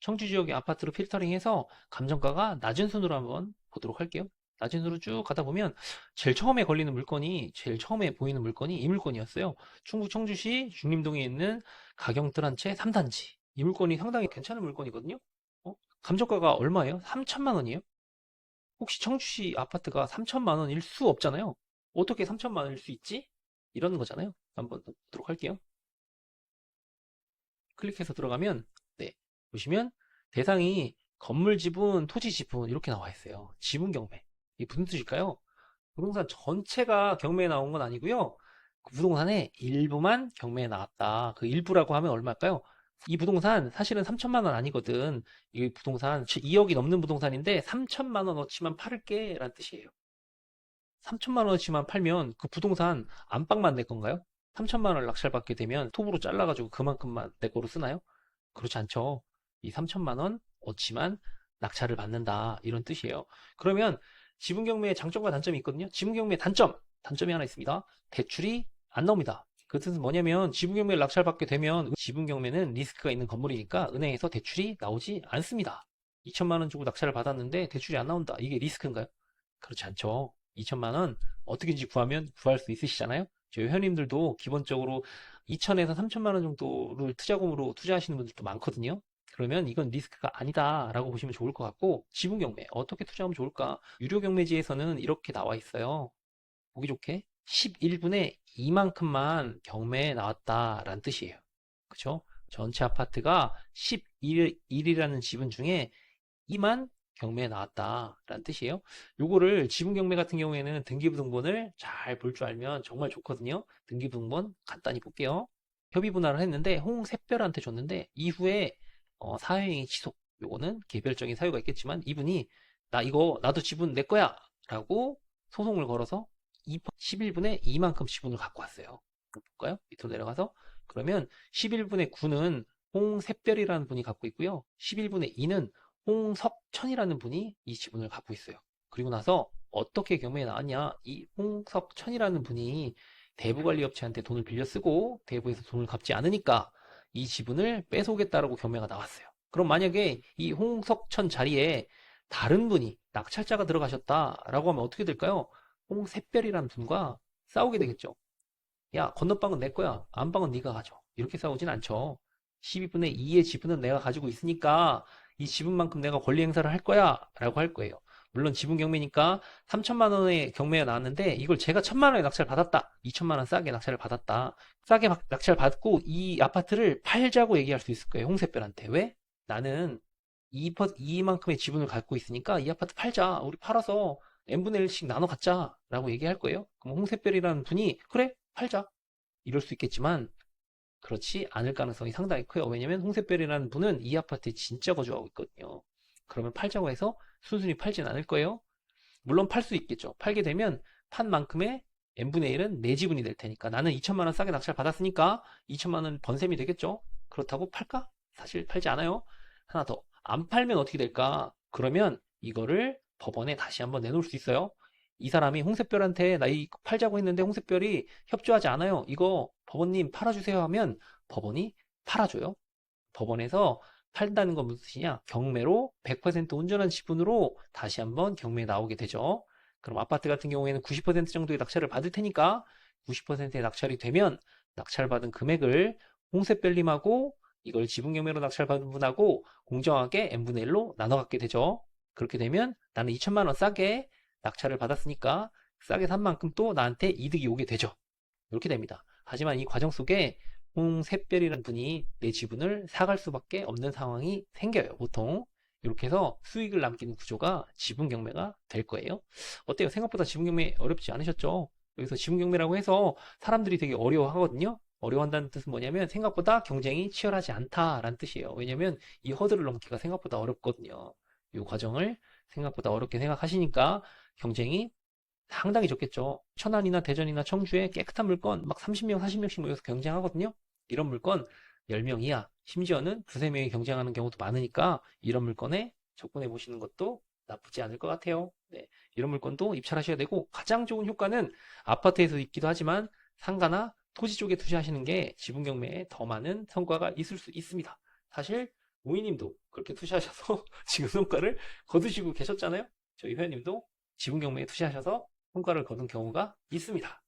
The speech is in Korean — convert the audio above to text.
청주 지역의 아파트로 필터링해서 감정가가 낮은 순으로 한번 보도록 할게요. 낮은 순으로 쭉 가다 보면 제일 처음에 걸리는 물건이, 제일 처음에 보이는 물건이 이 물건이었어요. 충북 청주시 중림동에 있는 가경뜰 한 채 3단지. 이 물건이 상당히 괜찮은 물건이거든요. 감정가가 얼마예요? 3천만 원이에요? 혹시 청주시 아파트가 3천만 원일 수 없잖아요. 어떻게 3천만 원일 수 있지? 이러는 거잖아요. 한번 보도록 할게요. 클릭해서 들어가면, 네, 보시면 대상이 건물 지분, 토지 지분 이렇게 나와 있어요. 지분 경매. 이게 무슨 뜻일까요? 부동산 전체가 경매에 나온 건 아니고요. 그 부동산의 일부만 경매에 나왔다. 그 일부라고 하면 얼마일까요? 이 부동산 사실은 3천만 원 아니거든. 이 부동산 2억이 넘는 부동산인데 3천만 원어치만 팔을게 라는 뜻이에요. 3천만 원어치만 팔면 그 부동산 안방만 내 건가요? 3천만 원을 낙찰받게 되면 톱으로 잘라가지고 그만큼만 내 거로 쓰나요? 그렇지 않죠. 이 3천만 원어치만 낙찰을 받는다. 이런 뜻이에요. 그러면 지분경매의 장점과 단점이 있거든요. 지분경매의 단점이 하나 있습니다. 대출이 안 나옵니다. 그 뜻은 뭐냐면 지분경매를 낙찰받게 되면 지분경매는 리스크가 있는 건물이니까 은행에서 대출이 나오지 않습니다. 2천만 원 주고 낙찰을 받았는데 대출이 안 나온다. 이게 리스크인가요? 그렇지 않죠. 2천만 원 어떻게든지 구하면 구할 수 있으시잖아요. 저희 회원님들도 기본적으로 2천에서 3천만 원 정도를 투자금으로 투자하시는 분들도 많거든요. 그러면 이건 리스크가 아니다라고 보시면 좋을 것 같고, 지분 경매 어떻게 투자하면 좋을까? 유료 경매지에서는 이렇게 나와 있어요. 보기 좋게 11분의 2만큼만 경매에 나왔다라는 뜻이에요. 그쵸? 전체 아파트가 11이라는 지분 중에 2만 경매에 나왔다라는 뜻이에요. 요거를 지분경매 같은 경우에는 등기부등본을 잘 볼 줄 알면 정말 좋거든요. 등기부등본 간단히 볼게요. 협의 분할을 했는데 홍샛별한테 줬는데 이후에 사회행위 취소. 요거는 개별적인 사유가 있겠지만 이분이 나 이거 나도 지분 내 거야 라고 소송을 걸어서 11분의 2만큼 지분을 갖고 왔어요. 볼까요? 밑으로 내려가서 그러면 11분의 9는 홍샛별이라는 분이 갖고 있고요. 11분의 2는 홍석천이라는 분이 이 지분을 갖고 있어요. 그리고 나서 어떻게 경매에 나왔냐? 이 홍석천이라는 분이 대부관리업체한테 돈을 빌려 쓰고 대부에서 돈을 갚지 않으니까 이 지분을 뺏어오겠다라고 경매가 나왔어요. 그럼 만약에 이 홍석천 자리에 다른 분이 낙찰자가 들어가셨다라고 하면 어떻게 될까요? 홍샛별이라는 분과 싸우게 되겠죠. 야, 건너방은 내 거야. 안방은 네가 가져. 이렇게 싸우진 않죠. 12분의 2의 지분은 내가 가지고 있으니까 이 지분만큼 내가 권리 행사를 할 거야. 라고 할 거예요. 물론 지분 경매니까 3천만 원의 경매가 나왔는데 이걸 제가 1천만 원에 낙찰 받았다. 2천만 원 싸게 낙찰을 받았다. 싸게 낙찰 받고 이 아파트를 팔자고 얘기할 수 있을 거예요. 홍색별한테. 왜? 나는 이만큼의 지분을 갖고 있으니까 이 아파트 팔자. 우리 팔아서 n분의 1씩 나눠 갖자. 라고 얘기할 거예요. 그럼 홍색별이라는 분이 그래? 팔자. 이럴 수 있겠지만 그렇지 않을 가능성이 상당히 커요. 왜냐면 홍색별이라는 분은 이 아파트에 진짜 거주하고 있거든요. 그러면 팔자고 해서 순순히 팔진 않을 거예요. 물론 팔 수 있겠죠. 팔게 되면 판 만큼의 n분의 1은 내 지분이 될 테니까 나는 2천만 원 싸게 낙찰 받았으니까 2천만 원 번셈이 되겠죠. 그렇다고 팔까? 사실 팔지 않아요. 하나 더. 안 팔면 어떻게 될까? 그러면 이거를 법원에 다시 한번 내놓을 수 있어요. 이 사람이 홍색별한테 나 이 팔자고 했는데 홍색별이 협조하지 않아요. 이거 법원님 팔아주세요 하면 법원이 팔아줘요. 법원에서 팔다는 건 무슨 뜻이냐? 경매로 100% 온전한 지분으로 다시 한번 경매에 나오게 되죠. 그럼 아파트 같은 경우에는 90% 정도의 낙찰을 받을 테니까 90%의 낙찰이 되면 낙찰받은 금액을 홍색별님하고 이걸 지분경매로 낙찰받은 분하고 공정하게 n분의 1로 나눠 갖게 되죠. 그렇게 되면 나는 2천만 원 싸게 낙찰을 받았으니까 싸게 산 만큼 또 나한테 이득이 오게 되죠. 이렇게 됩니다. 하지만 이 과정 속에 홍샛별이라는 분이 내 지분을 사갈 수밖에 없는 상황이 생겨요. 보통 이렇게 해서 수익을 남기는 구조가 지분경매가 될 거예요. 어때요? 생각보다 지분경매 어렵지 않으셨죠? 여기서 지분경매라고 해서 사람들이 되게 어려워하거든요. 어려워한다는 뜻은 뭐냐면 생각보다 경쟁이 치열하지 않다라는 뜻이에요. 왜냐면 이 허들을 넘기가 생각보다 어렵거든요. 이 과정을 생각보다 어렵게 생각하시니까 경쟁이 상당히 적겠죠. 천안이나 대전이나 청주에 깨끗한 물건 막 30명, 40명씩 모여서 경쟁하거든요. 이런 물건 10명 이하, 심지어는 두세 명이 경쟁하는 경우도 많으니까 이런 물건에 접근해 보시는 것도 나쁘지 않을 것 같아요. 네, 이런 물건도 입찰하셔야 되고 가장 좋은 효과는 아파트에서 있기도 하지만 상가나 토지 쪽에 투자하시는 게 지분 경매에 더 많은 성과가 있을 수 있습니다. 사실 오이님도 그렇게 투자하셔서 지금 성과를 거두시고 계셨잖아요. 저희 회원님도 지분 경매에 투자하셔서 성과를 거둔 경우가 있습니다.